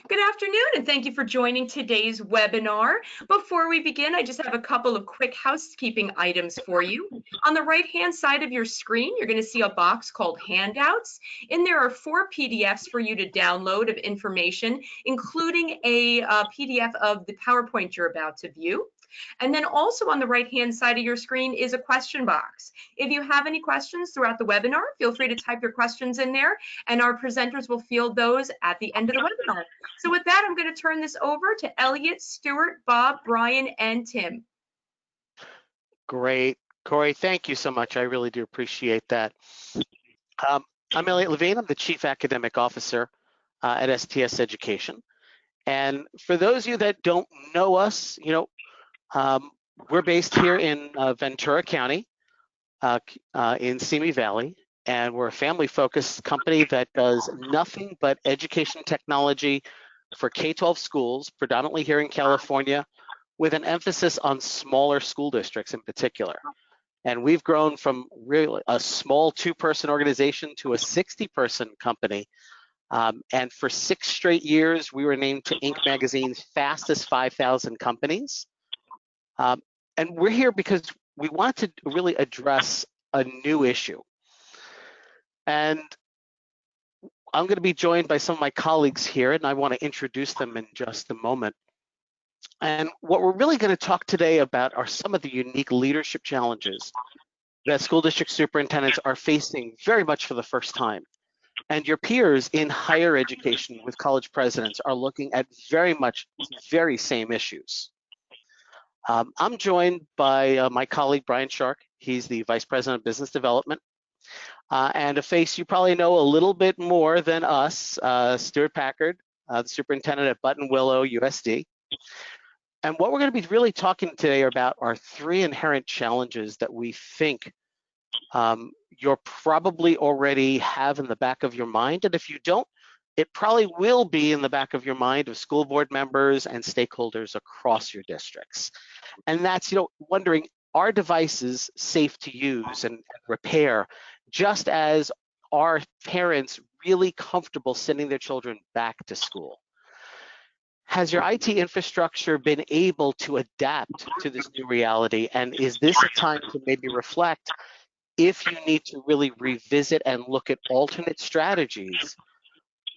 Good afternoon, and thank you for joining today's webinar. Before we begin, I just have a couple of quick housekeeping items for you. On the right-hand side of your screen, you're going to see a box called Handouts. In there are 4 PDFs for you to download of information, including a PDF of the PowerPoint you're about to view. And then also on the right-hand side of your screen is a question box. If you have any questions throughout the webinar, feel free to type your questions in there, and our presenters will field those at the end of the webinar. So with that, I'm going to turn this over to Elliott, Stuart, Bob, Bryan, and Tim. Great. Corey, thank you so much. I really do appreciate that. I'm Elliott Levine. I'm the Chief Academic Officer at STS Education. And for those of you that don't know us, we're based here in Ventura County, in Simi Valley, and we're a family-focused company that does nothing but education technology for K-12 schools, predominantly here in California, with an emphasis on smaller school districts in particular. And we've grown from really a small 2-person organization to a 60-person company. And for 6 straight years, we were named to Inc. magazine's fastest 5,000 companies. And we're here because we want to really address a new issue. And I'm going to be joined by some of my colleagues here, and I want to introduce them in just a moment. And what we're really going to talk today about are some of the unique leadership challenges that school district superintendents are facing very much for the first time. And your peers in higher education with college presidents are looking at very same issues. I'm joined by my colleague, Bryan. He's the Vice President of Business Development. And a face you probably know a little bit more than us, Stuart Packard, the Superintendent at Buttonwillow, USD. And what we're going to be really talking today about are 3 inherent challenges that we think you're probably already have in the back of your mind. And if you don't, it probably will be in the back of your mind of school board members and stakeholders across your districts. And that's, wondering, are devices safe to use and repair, just as are parents really comfortable sending their children back to school? Has your IT infrastructure been able to adapt to this new reality? And is this a time to maybe reflect if you need to really revisit and look at alternate strategies,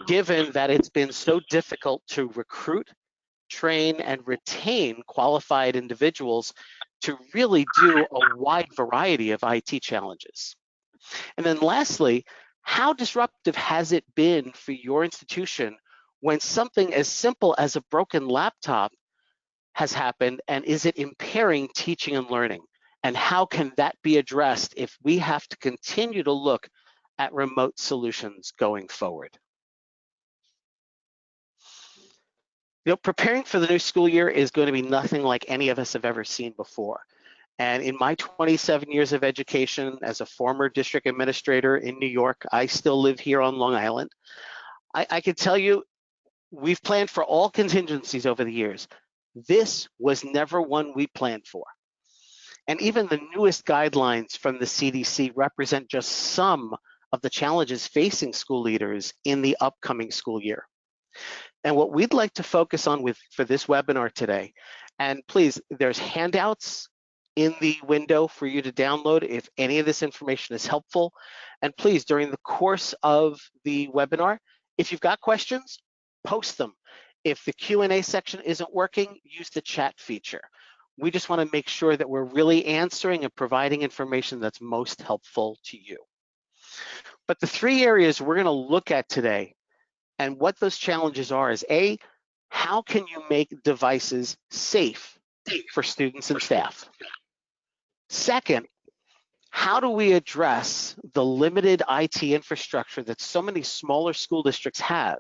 given that it's been so difficult to recruit, train, and retain qualified individuals to really do a wide variety of IT challenges? And then lastly, how disruptive has it been for your institution when something as simple as a broken laptop has happened, and is it impairing teaching and learning? And how can that be addressed if we have to continue to look at remote solutions going forward? Preparing for the new school year is going to be nothing like any of us have ever seen before. And in my 27 years of education as a former district administrator in New York, I still live here on Long Island. I can tell you, we've planned for all contingencies over the years. This was never one we planned for. And even the newest guidelines from the CDC represent just some of the challenges facing school leaders in the upcoming school year. And what we'd like to focus on for this webinar today, and please, there's handouts in the window for you to download if any of this information is helpful. And please, during the course of the webinar, if you've got questions, post them. If the Q&A section isn't working, use the chat feature. We just want to make sure that we're really answering and providing information that's most helpful to you. But the 3 areas we're going to look at today and what those challenges are is A, how can you make devices safe for students and staff? Second, how do we address the limited IT infrastructure that so many smaller school districts have?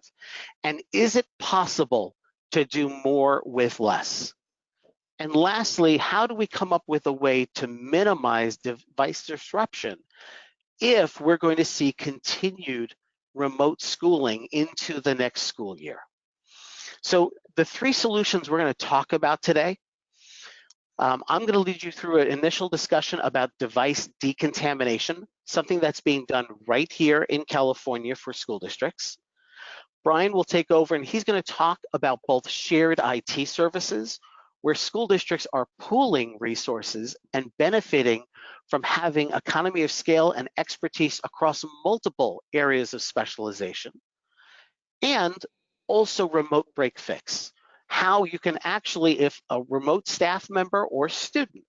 And is it possible to do more with less? And lastly, how do we come up with a way to minimize device disruption if we're going to see continued remote schooling into the next school year? So the 3 solutions we're going to talk about today, I'm going to lead you through an initial discussion about device decontamination, something that's being done right here in California for school districts. Bryan will take over and he's going to talk about both shared IT services, where school districts are pooling resources and benefiting from having economy of scale and expertise across multiple areas of specialization, and also remote break fix, how you can actually, if a remote staff member or student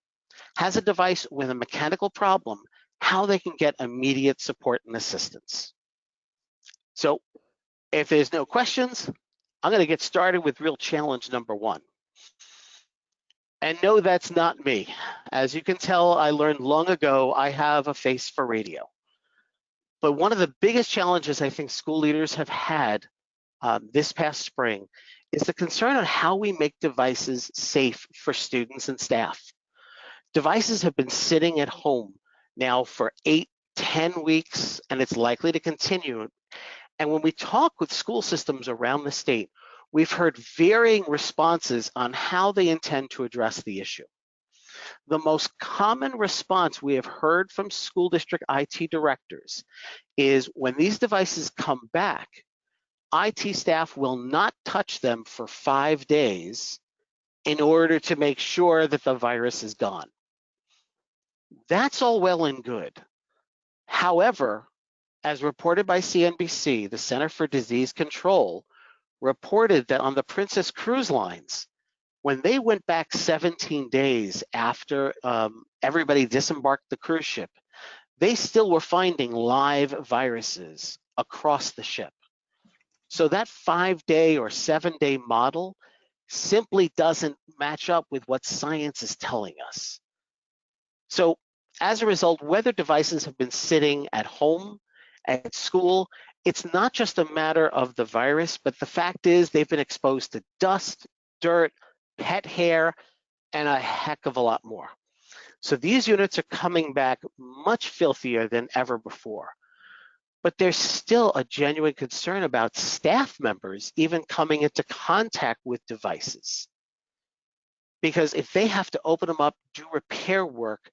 has a device with a mechanical problem, how they can get immediate support and assistance. So if there's no questions, I'm going to get started with real challenge number one. And no, that's not me. As you can tell, I learned long ago, I have a face for radio. But one of the biggest challenges I think school leaders have had this past spring is the concern on how we make devices safe for students and staff. Devices have been sitting at home now for 8-10 weeks, and it's likely to continue. And when we talk with school systems around the state, we've heard varying responses on how they intend to address the issue. The most common response we have heard from school district IT directors is when these devices come back, IT staff will not touch them for 5 days in order to make sure that the virus is gone. That's all well and good. However, as reported by CNBC, the Center for Disease Control reported that on the Princess Cruise Lines, when they went back 17 days after everybody disembarked the cruise ship, they still were finding live viruses across the ship. So that 5-day or 7-day model simply doesn't match up with what science is telling us. So as a result, whether devices have been sitting at home, at school, it's not just a matter of the virus, but the fact is they've been exposed to dust, dirt, pet hair, and a heck of a lot more. So these units are coming back much filthier than ever before. But there's still a genuine concern about staff members even coming into contact with devices. Because if they have to open them up, do repair work,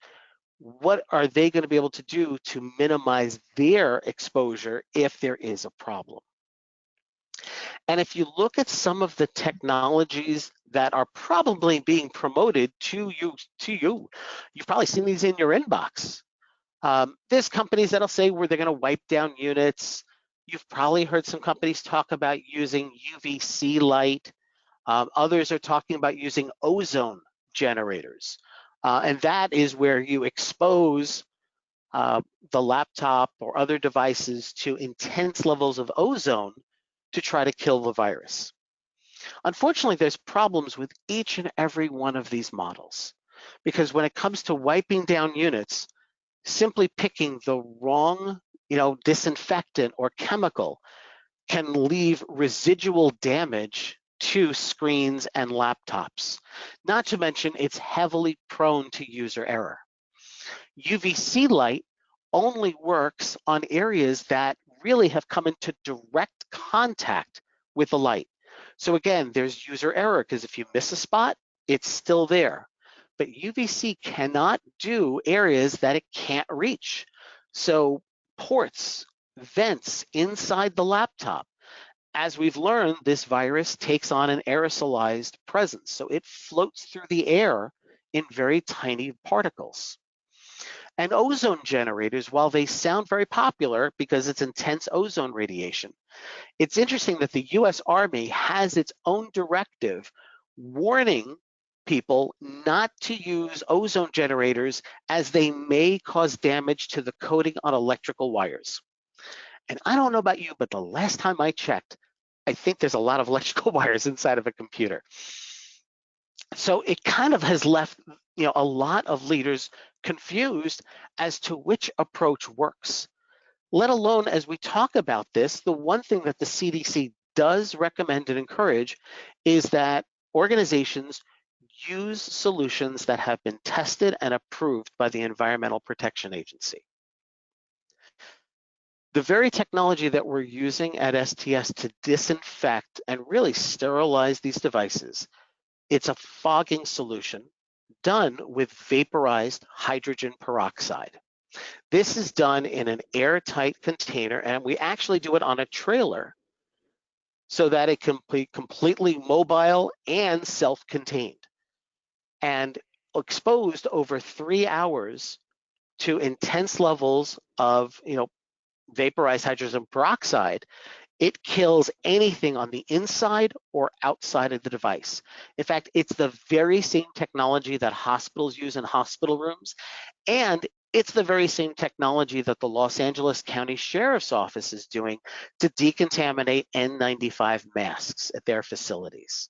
what are they going to be able to do to minimize their exposure if there is a problem? And if you look at some of the technologies that are probably being promoted to you, you've probably seen these in your inbox. There's companies that'll say where they're going to wipe down units. You've probably heard some companies talk about using UVC light. Others are talking about using ozone generators. And that is where you expose the laptop or other devices to intense levels of ozone to try to kill the virus. Unfortunately, there's problems with each and every one of these models, because when it comes to wiping down units, simply picking the wrong, disinfectant or chemical can leave residual damage to screens and laptops. Not to mention, it's heavily prone to user error. UVC light only works on areas that really have come into direct contact with the light. So again, there's user error because if you miss a spot, it's still there. But UVC cannot do areas that it can't reach. So ports, vents inside the laptop. As we've learned, this virus takes on an aerosolized presence. So it floats through the air in very tiny particles. And ozone generators, while they sound very popular because it's intense ozone radiation, it's interesting that the US Army has its own directive warning people not to use ozone generators as they may cause damage to the coating on electrical wires. And I don't know about you, but the last time I checked, I think there's a lot of electrical wires inside of a computer. So it kind of has left a lot of leaders confused as to which approach works. Let alone, as we talk about this, the one thing that the CDC does recommend and encourage is that organizations use solutions that have been tested and approved by the Environmental Protection Agency. The very technology that we're using at STS to disinfect and really sterilize these devices, it's a fogging solution done with vaporized hydrogen peroxide. This is done in an airtight container, and we actually do it on a trailer so that it can be completely mobile and self-contained, and exposed over 3 hours to intense levels of vaporized hydrogen peroxide, it kills anything on the inside or outside of the device. In fact, it's the very same technology that hospitals use in hospital rooms, and it's the very same technology that the Los Angeles County Sheriff's Office is doing to decontaminate N95 masks at their facilities.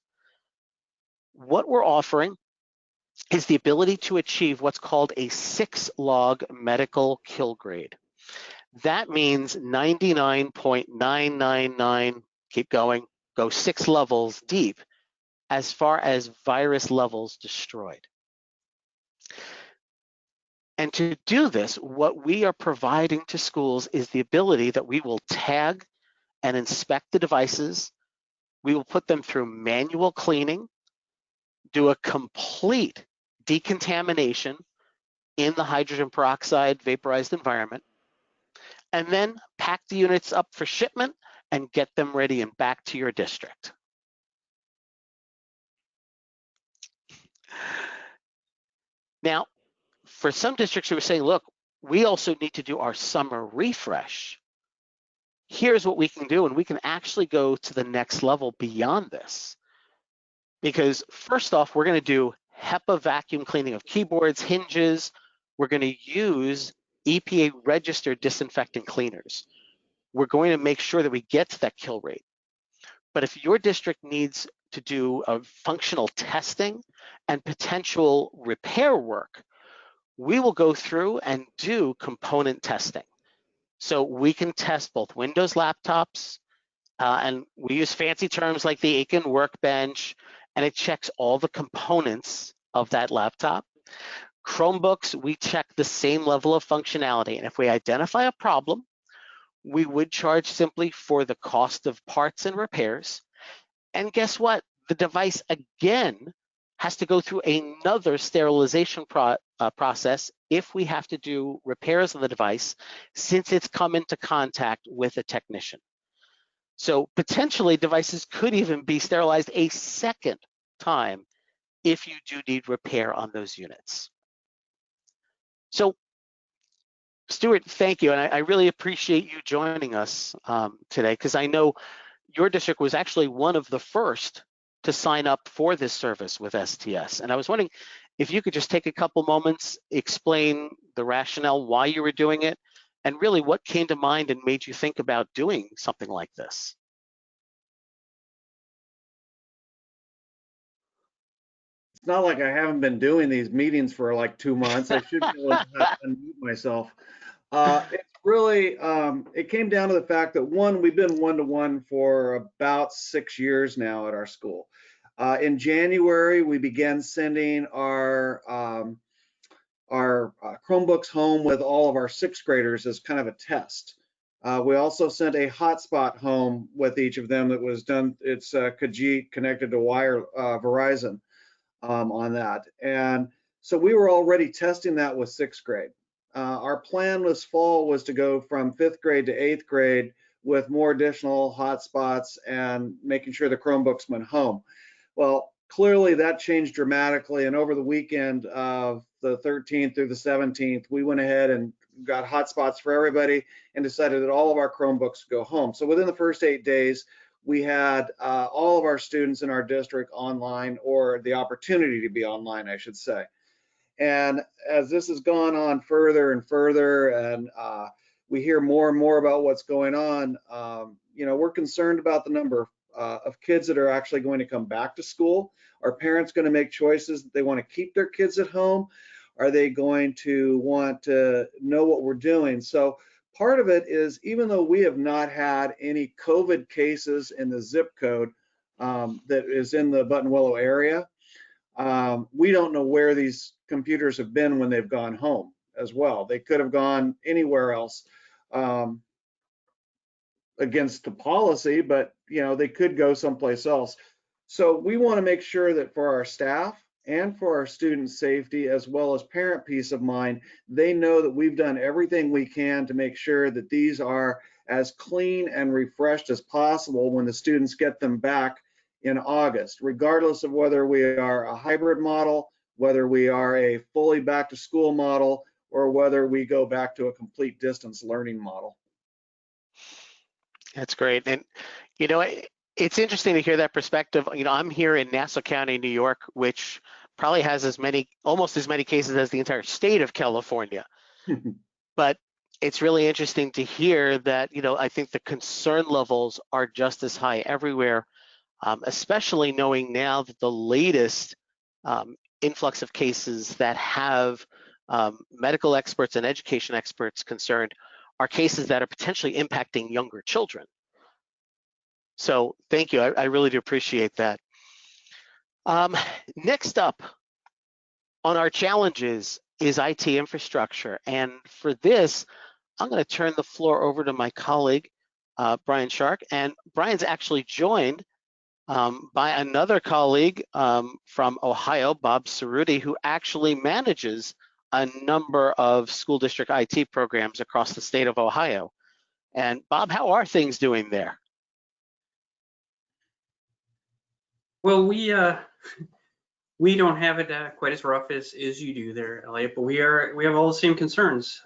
What we're offering is the ability to achieve what's called a 6-log medical kill grade. That means 99.999, keep going, go 6 levels deep as far as virus levels destroyed. And to do this, what we are providing to schools is the ability that we will tag and inspect the devices. We will put them through manual cleaning, do a complete decontamination in the hydrogen peroxide vaporized environment, and then pack the units up for shipment and get them ready and back to your district. Now, for some districts who are saying, look, we also need to do our summer refresh, here's what we can do, and we can actually go to the next level beyond this. Because first off, we're gonna do HEPA vacuum cleaning of keyboards, hinges. We're gonna use EPA registered disinfectant cleaners. We're going to make sure that we get to that kill rate. But if your district needs to do a functional testing and potential repair work, we will go through and do component testing. So we can test both Windows laptops, and we use fancy terms like the Aiken Workbench, and it checks all the components of that laptop. Chromebooks, we check the same level of functionality, and if we identify a problem, we would charge simply for the cost of parts and repairs. And guess what? The device, again, has to go through another sterilization process if we have to do repairs on the device, since it's come into contact with a technician. So potentially devices could even be sterilized a second time if you do need repair on those units. So Stuart, thank you, and I really appreciate you joining us today, because I know your district was actually one of the first to sign up for this service with STS. And I was wondering if you could just take a couple moments, explain the rationale why you were doing it, and really what came to mind and made you think about doing something like this. It's not like I haven't been doing these meetings for like 2 months. I should be able to unmute myself. It's really, it came down to the fact that one, we've been one-to-one for about 6 years now at our school. In January, we began sending our Chromebooks home with all of our 6th graders as kind of a test. We also sent a hotspot home with each of them that was done. It's Khajiit connected to Verizon on that. And so we were already testing that with 6th grade. Our plan this fall was to go from 5th grade to 8th grade with more additional hotspots and making sure the Chromebooks went home. Well, clearly that changed dramatically, and over the weekend of the 13th through the 17th, we went ahead and got hotspots for everybody and decided that all of our Chromebooks go home. So within the first 8 days, we had all of our students in our district online, or the opportunity to be online, I should say. And as this has gone on further and further, and we hear more and more about what's going on, we're concerned about the number of kids that are actually going to come back to school. Are parents going to make choices that they want to keep their kids at home? Are they going to want to know what we're doing? So part of it is, even though we have not had any COVID cases in the zip code that is in the Buttonwillow area, we don't know where these computers have been when they've gone home as well. They could have gone anywhere else against the policy, but they could go someplace else. So we want to make sure that for our staff and for our student safety, as well as parent peace of mind, they know that we've done everything we can to make sure that these are as clean and refreshed as possible when the students get them back in August, regardless of whether we are a hybrid model, whether we are a fully back to school model, or whether we go back to a complete distance learning model. That's great. And, you know, it's interesting to hear that perspective. You know, I'm here in Nassau County, New York, which probably has almost as many cases as the entire state of California. But it's really interesting to hear that, you know, I think the concern levels are just as high everywhere, especially knowing now that the latest influx of cases that have medical experts and education experts concerned are cases that are potentially impacting younger children. So thank you, I really do appreciate that. Next up on our challenges is IT infrastructure. And for this, I'm going to turn the floor over to my colleague, Bryan Shark. And Bryan's actually joined by another colleague from Ohio, Bob Cerruti, who actually manages a number of school district IT programs across the state of Ohio. And Bob, how are things doing there? Well, we don't have it quite as rough as you do there, Elliott, but we have all the same concerns.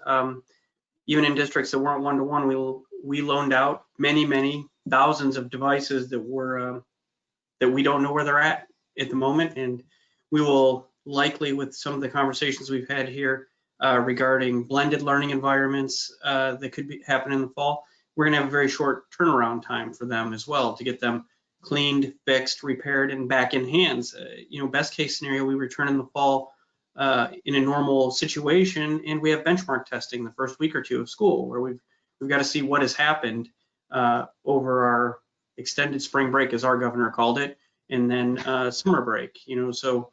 Even in districts that weren't one-to-one, we loaned out many thousands of devices that we don't know where they're at the moment, and we will likely, with some of the conversations we've had here regarding blended learning environments that could happen in the fall, we're going to have a very short turnaround time for them as well to get them cleaned, fixed, repaired, and back in hands. You know, best case scenario, we return in the fall in a normal situation, and we have benchmark testing the first week or two of school, where we've got to see what has happened over our extended spring break, as our governor called it, and then summer break. You know, so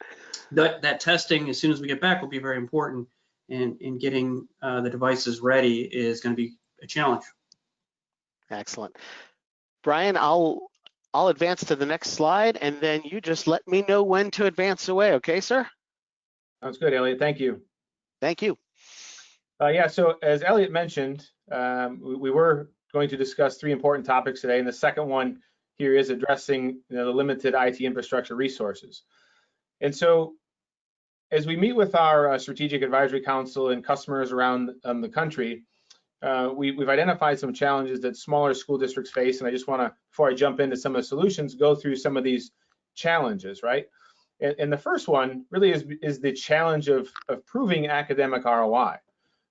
that testing, as soon as we get back, will be very important, and in getting the devices ready is going to be a challenge. Excellent. Bryan, I'll advance to the next slide, and then you just let me know when to advance away, okay, sir? Sounds good, Elliott. Thank you. Thank you. Yeah, so as Elliott mentioned, we were going to discuss 3 important topics today, and the second one here is addressing the limited IT infrastructure resources. And so as we meet with our Strategic Advisory Council and customers around the country, we've identified some challenges that smaller school districts face, and I just want to, before I jump into some of the solutions, go through some of these challenges, right? And the first one really is the challenge of proving academic ROI,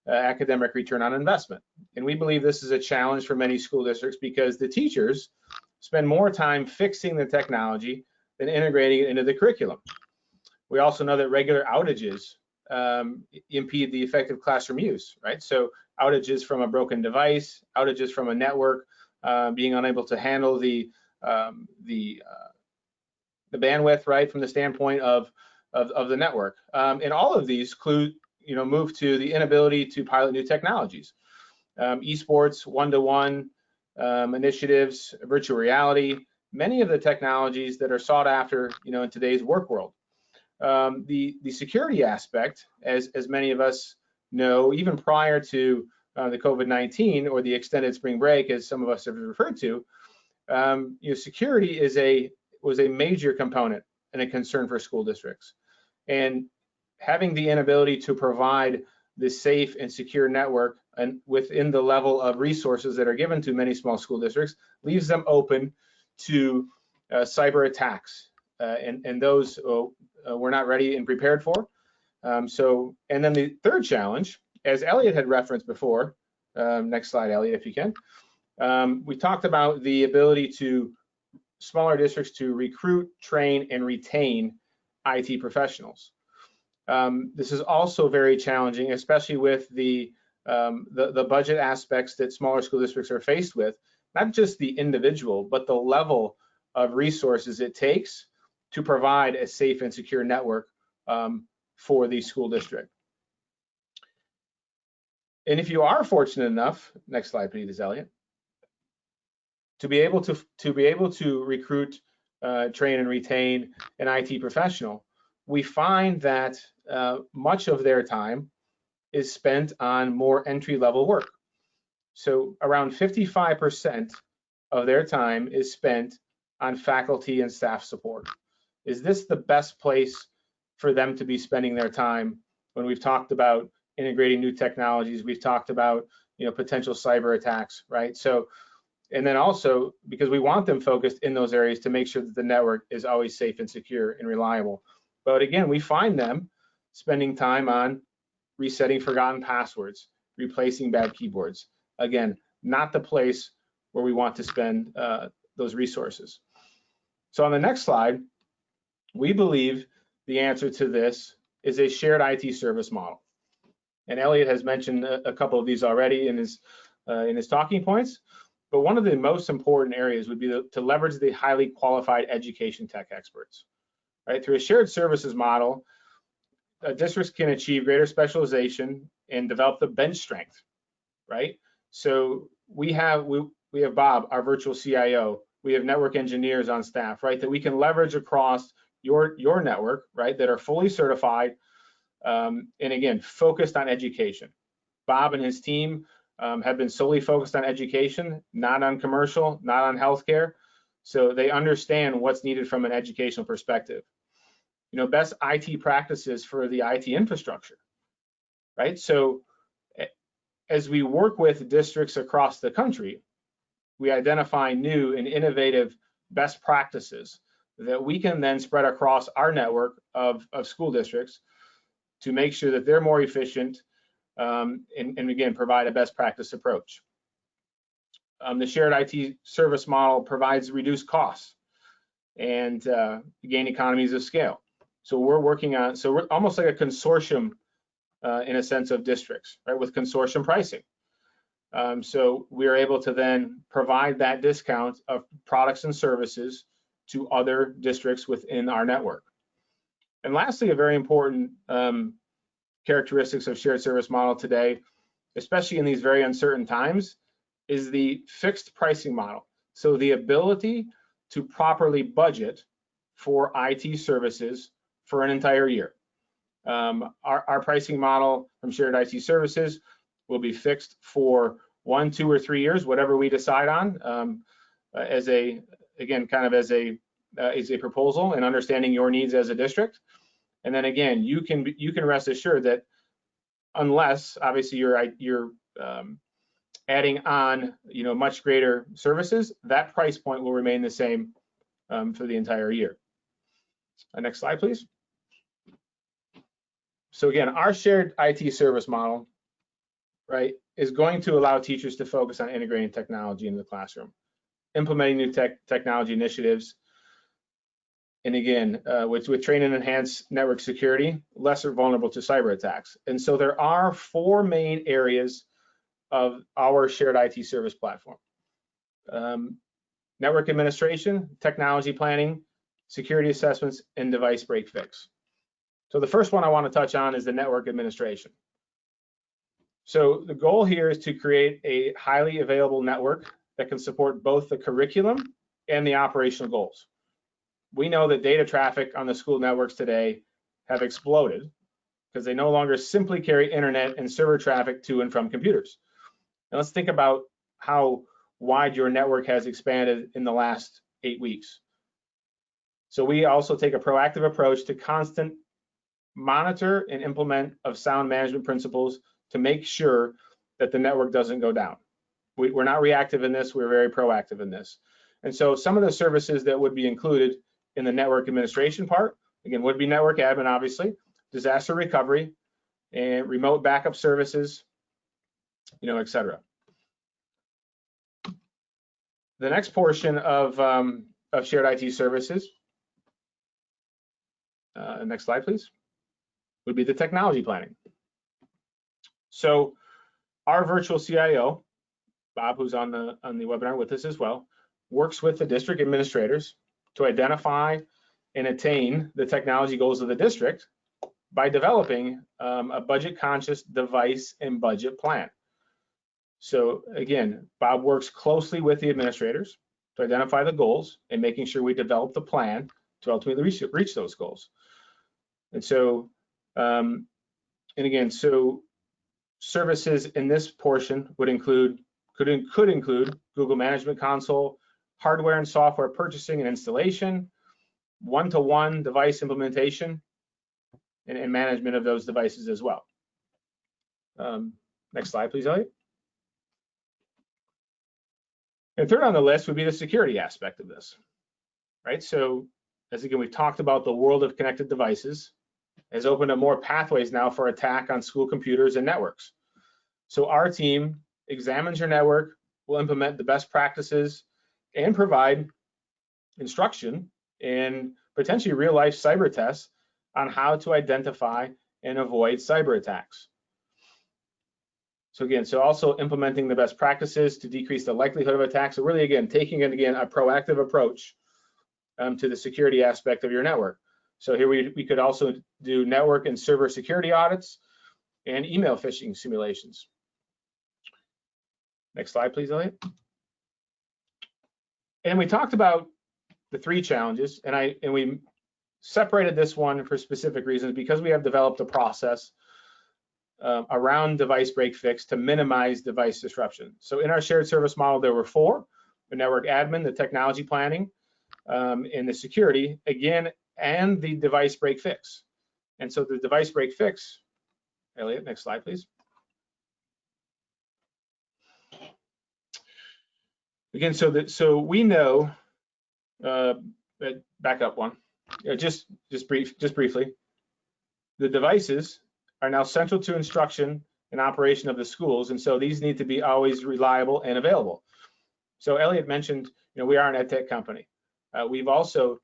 academic return on investment. And we believe this is a challenge for many school districts because the teachers spend more time fixing the technology than integrating it into the curriculum. We also know that regular outages impede the effective classroom use, right? So outages from a broken device, outages from a network, being unable to handle the bandwidth, right, from the standpoint of the network. And all of these move to the inability to pilot new technologies. Esports, one-to-one initiatives, virtual reality, many of the technologies that are sought after, in today's work world. The security aspect, as many of us know, even prior to the COVID-19 or the extended spring break, as some of us have referred to, security was a major component and a concern for school districts. And having the inability to provide this safe and secure network and within the level of resources that are given to many small school districts leaves them open to cyber attacks. And those we're not ready and prepared for. And then the third challenge, as Elliott had referenced before, next slide, Elliott, if you can, we talked about the ability to smaller districts to recruit, train, and retain IT professionals. This is also very challenging, especially with the budget aspects that smaller school districts are faced with, not just the individual, but the level of resources it takes to provide a safe and secure network for the school district. And if you are fortunate enough, next slide please, Elliott, to be able to recruit, train, and retain an IT professional, we find that much of their time is spent on more entry-level work. So around 55% of their time is spent on faculty and staff support. Is this the best place for them to be spending their time when we've talked about integrating new technologies, we've talked about, you know, potential cyber attacks, right? So, and then also because we want them focused in those areas to make sure that the network is always safe and secure and reliable. But again, we find them spending time on resetting forgotten passwords, replacing bad keyboards. Again, not the place where we want to spend those resources. So on the next slide, we believe the answer to this is a shared IT service model. And Elliott has mentioned a couple of these already in his talking points. But one of the most important areas would be to leverage the highly qualified education tech experts. Right? Through a shared services model, districts can achieve greater specialization and develop the bench strength. Right? So we have Bob, our virtual CIO. We have network engineers on staff, right? That we can leverage across your network, right? That are fully certified and again focused on education. Bob and his team have been solely focused on education, not on commercial, not on healthcare. So they understand what's needed from an educational perspective. You know, best IT practices for the IT infrastructure, right? So as we work with districts across the country, we identify new and innovative best practices that we can then spread across our network of school districts to make sure that they're more efficient and again, provide a best practice approach. The shared IT service model provides reduced costs and gain economies of scale. So we're almost like a consortium in a sense of districts, right, with consortium pricing. So we are able to then provide that discount of products and services to other districts within our network. And lastly, a very important characteristics of shared service model today, especially in these very uncertain times, is the fixed pricing model. So the ability to properly budget for IT services for an entire year. Our pricing model from shared IT services will be fixed for 1, 2, or 3 years, whatever we decide on, as a proposal and understanding your needs as a district. And then again, you can rest assured that unless obviously you're adding on, you know, much greater services, that price point will remain the same for the entire year. Next slide, please. So again, our shared IT service model, right, is going to allow teachers to focus on integrating technology into the classroom, implementing new technology initiatives, and again, with train and enhance network security, lesser vulnerable to cyber attacks. And so there are 4 main areas of our shared IT service platform. Network administration, technology planning, security assessments, and device break fix. So the first one I want to touch on is the network administration. So the goal here is to create a highly available network that can support both the curriculum and the operational goals. We know that data traffic on the school networks today have exploded because they no longer simply carry internet and server traffic to and from computers. And let's think about how wide your network has expanded in the last 8 weeks. So we also take a proactive approach to constant monitor and implement of sound management principles to make sure that the network doesn't go down. We're not reactive in this, we're very proactive in this. And so some of the services that would be included in the network administration part, again, would be network admin, obviously, disaster recovery, and remote backup services, you know, et cetera. The next portion of shared IT services, next slide, please, would be the technology planning. So our virtual CIO, Bob, who's on the webinar with us as well, works with the district administrators to identify and attain the technology goals of the district by developing a budget-conscious device and budget plan. So again, Bob works closely with the administrators to identify the goals and making sure we develop the plan to ultimately reach those goals. And so, and again, so services in this portion would include could include Google Management Console, hardware and software purchasing and installation, one-to-one device implementation, and management of those devices as well. Next slide, please, Elliott. And third on the list would be the security aspect of this, right? So as again, we've talked about the world of connected devices has opened up more pathways now for attack on school computers and networks. So our team examines your network, will implement the best practices and provide instruction and potentially real life cyber tests on how to identify and avoid cyber attacks. So again, also implementing the best practices to decrease the likelihood of attacks. So really, again, taking a proactive approach to the security aspect of your network. So here we could also do network and server security audits and email phishing simulations. Next slide, please, Elliott. And we talked about the 3 challenges, and we separated this one for specific reasons because we have developed a process around device break fix to minimize device disruption. So in our shared service model, there were 4: the network admin, the technology planning, and the security, again, and the device break fix. And so the device break fix, Elliott, next slide, please. Again, so we know, back up one, just briefly, the devices are now central to instruction and operation of the schools, and so these need to be always reliable and available. So Elliott mentioned, we are an edtech company. We've also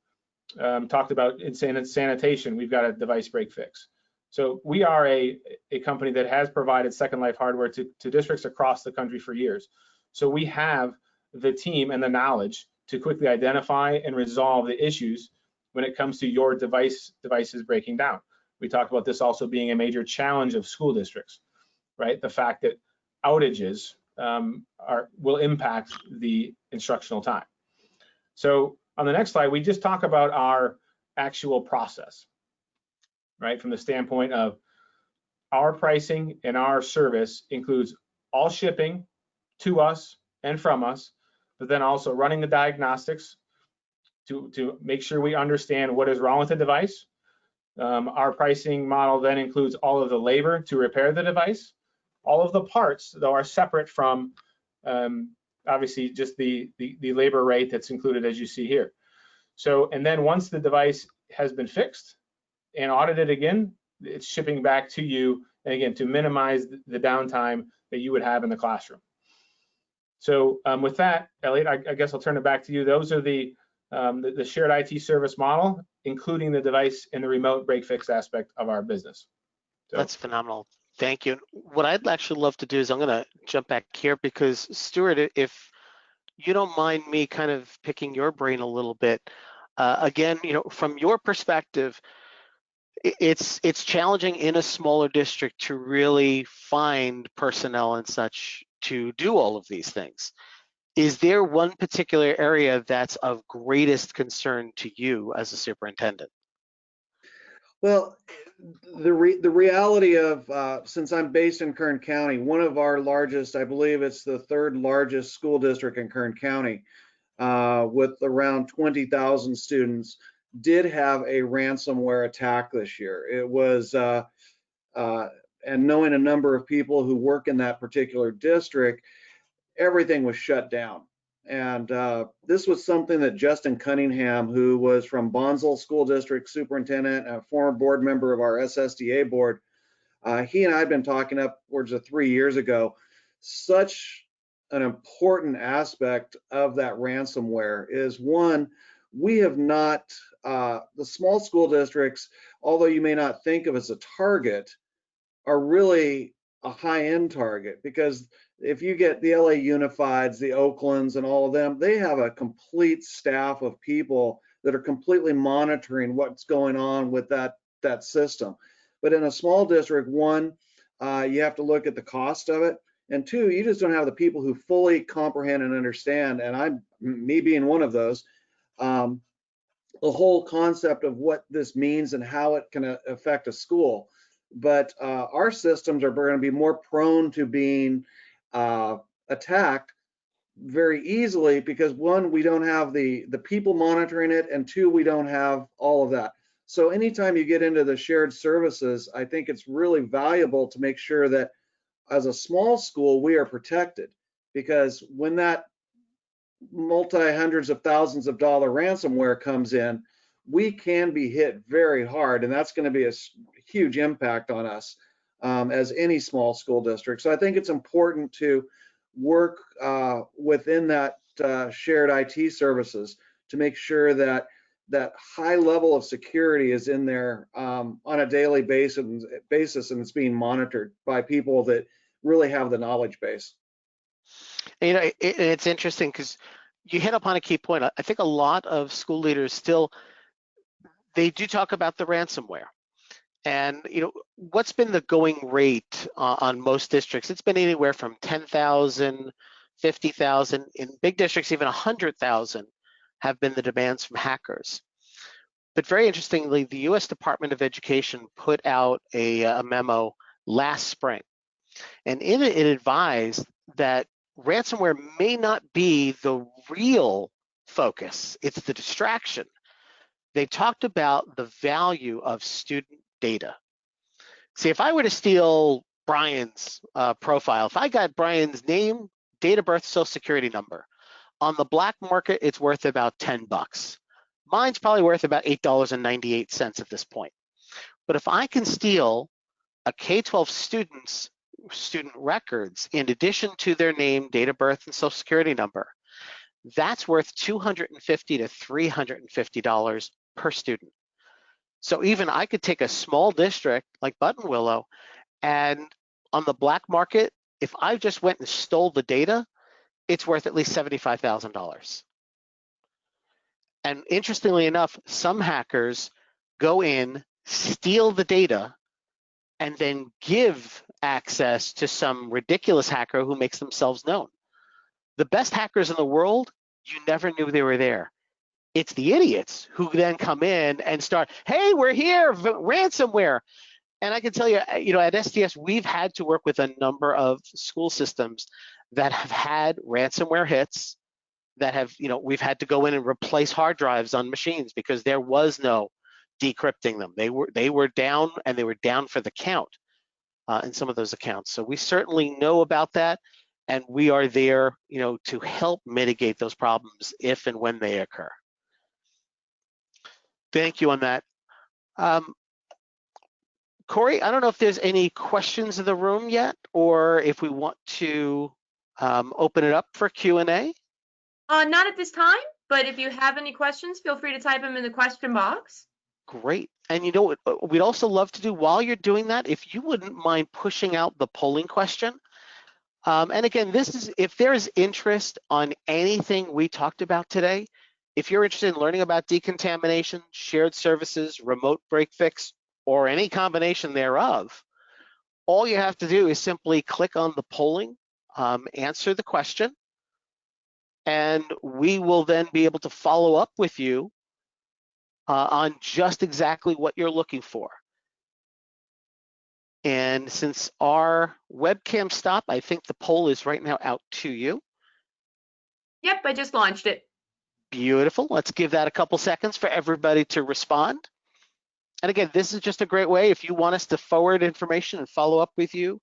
talked about in sanitation, we've got a device break fix. So we are a company that has provided Second Life hardware to districts across the country for years. So we have the team and the knowledge to quickly identify and resolve the issues when it comes to your devices breaking down. We talked about this also being a major challenge of school districts, right? The fact that outages will impact the instructional time. So on the next slide, we just talk about our actual process, right? From the standpoint of our pricing and our service includes all shipping to us and from us, but then also running the diagnostics to make sure we understand what is wrong with the device. Our pricing model then includes all of the labor to repair the device. All of the parts, though, are separate from obviously just the labor rate that's included as you see here. So, and then once the device has been fixed and audited again, it's shipping back to you, and again, to minimize the downtime that you would have in the classroom. So with that, Elliott, I guess I'll turn it back to you. Those are the shared IT service model, including the device and the remote break fix aspect of our business. So. That's phenomenal. Thank you. What I'd actually love to do is I'm going to jump back here because, Stuart, if you don't mind me kind of picking your brain a little bit, again, from your perspective, it's challenging in a smaller district to really find personnel and such to do all of these things. Is there one particular area that's of greatest concern to you as a superintendent? Well, the reality of, since I'm based in Kern County, one of our largest, I believe it's the 3rd largest school district in Kern County, with around 20,000 students, did have a ransomware attack this year. It was, and knowing a number of people who work in that particular district, everything was shut down. And this was something that Justin Cunningham, who was from Bonsall School District Superintendent, a former board member of our SSDA board, he and I had been talking upwards of 3 years ago. Such an important aspect of that ransomware is, one, we have not, the small school districts, although you may not think of as a target, are really a high-end target, because if you get the LA Unifieds, the Oaklands, and all of them, they have a complete staff of people that are completely monitoring what's going on with that system. But in a small district, one, you have to look at the cost of it, and 2, you just don't have the people who fully comprehend and understand, and me being one of those, the whole concept of what this means and how it can affect a school. But our systems are going to be more prone to being attacked very easily because one, we don't have the people monitoring it, and two, we don't have all of that. So anytime you get into the shared services, I think it's really valuable to make sure that as a small school, we are protected, because when that multi-hundreds of thousands of dollar ransomware comes in, we can be hit very hard, and that's going to be a huge impact on us as any small school district. So I think it's important to work within that shared IT services to make sure that that high level of security is in there on a daily basis, and it's being monitored by people that really have the knowledge base. You know, it's interesting because you hit upon a key point. I think a lot of school leaders still, they do talk about the ransomware. And, you know, what's been the going rate on most districts? It's been anywhere from 10,000, 50,000. In big districts, even 100,000 have been the demands from hackers. But very interestingly, the U.S. Department of Education put out a memo last spring. And in it, it advised that ransomware may not be the real focus, it's the distraction. They talked about the value of student data. See, if I were to steal Bryan's profile, if I got Bryan's name, date of birth, social security number, on the black market, it's worth about $10. Mine's probably worth about $8.98 at this point. But if I can steal a K-12 student's student records in addition to their name, date of birth, and social security number, that's worth $250 to $350 per student. So even I could take a small district like Buttonwillow, and on the black market, if I just went and stole the data, it's worth at least $75,000. And interestingly enough, some hackers go in, steal the data, and then give access to some ridiculous hacker who makes themselves known. The best hackers in the world, you never knew they were there. It's the idiots who then come in and start, hey, we're here, ransomware. And I can tell you, you know, at STS, we've had to work with a number of school systems that have had ransomware hits, that have, you know, we've had to go in and replace hard drives on machines because there was no decrypting them. They were down, and they were down for the count in some of those accounts. So we certainly know about that, and we are there, you know, to help mitigate those problems if and when they occur. Thank you on that. Corey, I don't know if there's any questions in the room yet, or if we want to open it up for Q&A. Not at this time, but if you have any questions, feel free to type them in the question box. Great. And you know what we'd also love to do while you're doing that, if you wouldn't mind pushing out the polling question. And again, this is, if there is interest on anything we talked about today, if you're interested in learning about decontamination, shared services, remote break fix, or any combination thereof, all you have to do is simply click on the polling, answer the question, and we will then be able to follow up with you on just exactly what you're looking for. And since our webcam stopped, I think the poll is right now out to you. Yep, I just launched it. Beautiful. Let's give that a couple seconds for everybody to respond. And again, this is just a great way. If you want us to forward information and follow up with you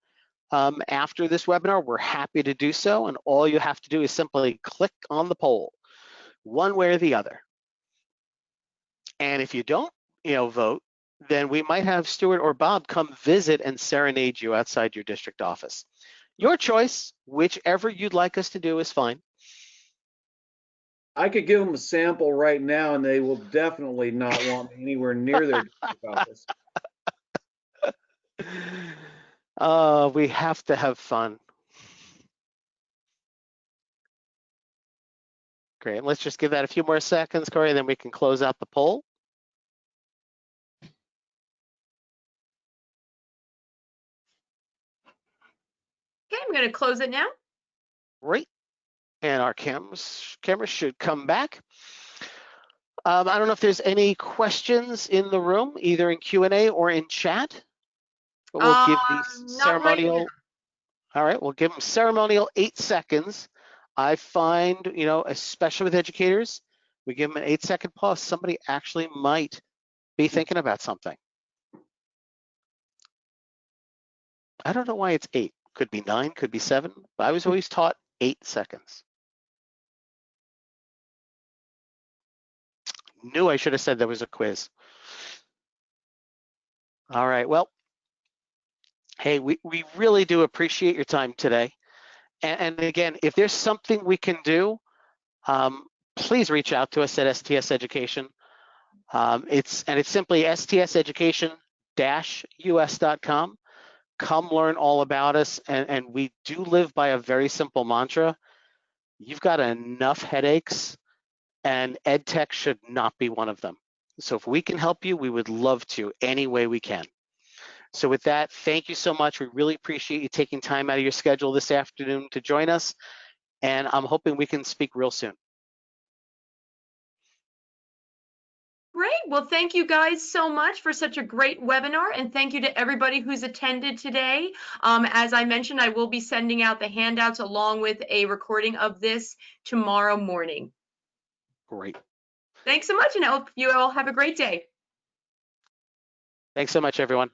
after this webinar, we're happy to do so. And all you have to do is simply click on the poll, one way or the other. And if you don't, vote, then we might have Stuart or Bob come visit and serenade you outside your district office. Your choice, whichever you'd like us to do is fine. I could give them a sample right now, and they will definitely not want me anywhere near their district office. We have to have fun. Great. Let's just give that a few more seconds, Corey, and then we can close out the poll. Okay, I'm going to close it now. Great. And our cameras should come back. I don't know if there's any questions in the room, either in Q&A or in chat. But we'll give the ceremonial. All right, we'll give them ceremonial 8 seconds. I find, especially with educators, we give them an 8-second pause. Somebody actually might be thinking about something. I don't know why it's 8. Could be 9, could be 7. But I was always taught 8 seconds. Knew I should have said there was a quiz. All right, well, hey, we really do appreciate your time today. And again, if there's something we can do, please reach out to us at STS Education. It's simply stseducation-us.com. Come learn all about us. And we do live by a very simple mantra. You've got enough headaches, and EdTech should not be one of them. So if we can help you, we would love to any way we can. So with that, thank you so much. We really appreciate you taking time out of your schedule this afternoon to join us. And I'm hoping we can speak real soon. Great. Well, thank you guys so much for such a great webinar, and thank you to everybody who's attended today. As I mentioned, I will be sending out the handouts along with a recording of this tomorrow morning. Great. Thanks so much, and I hope you all have a great day. Thanks so much, everyone.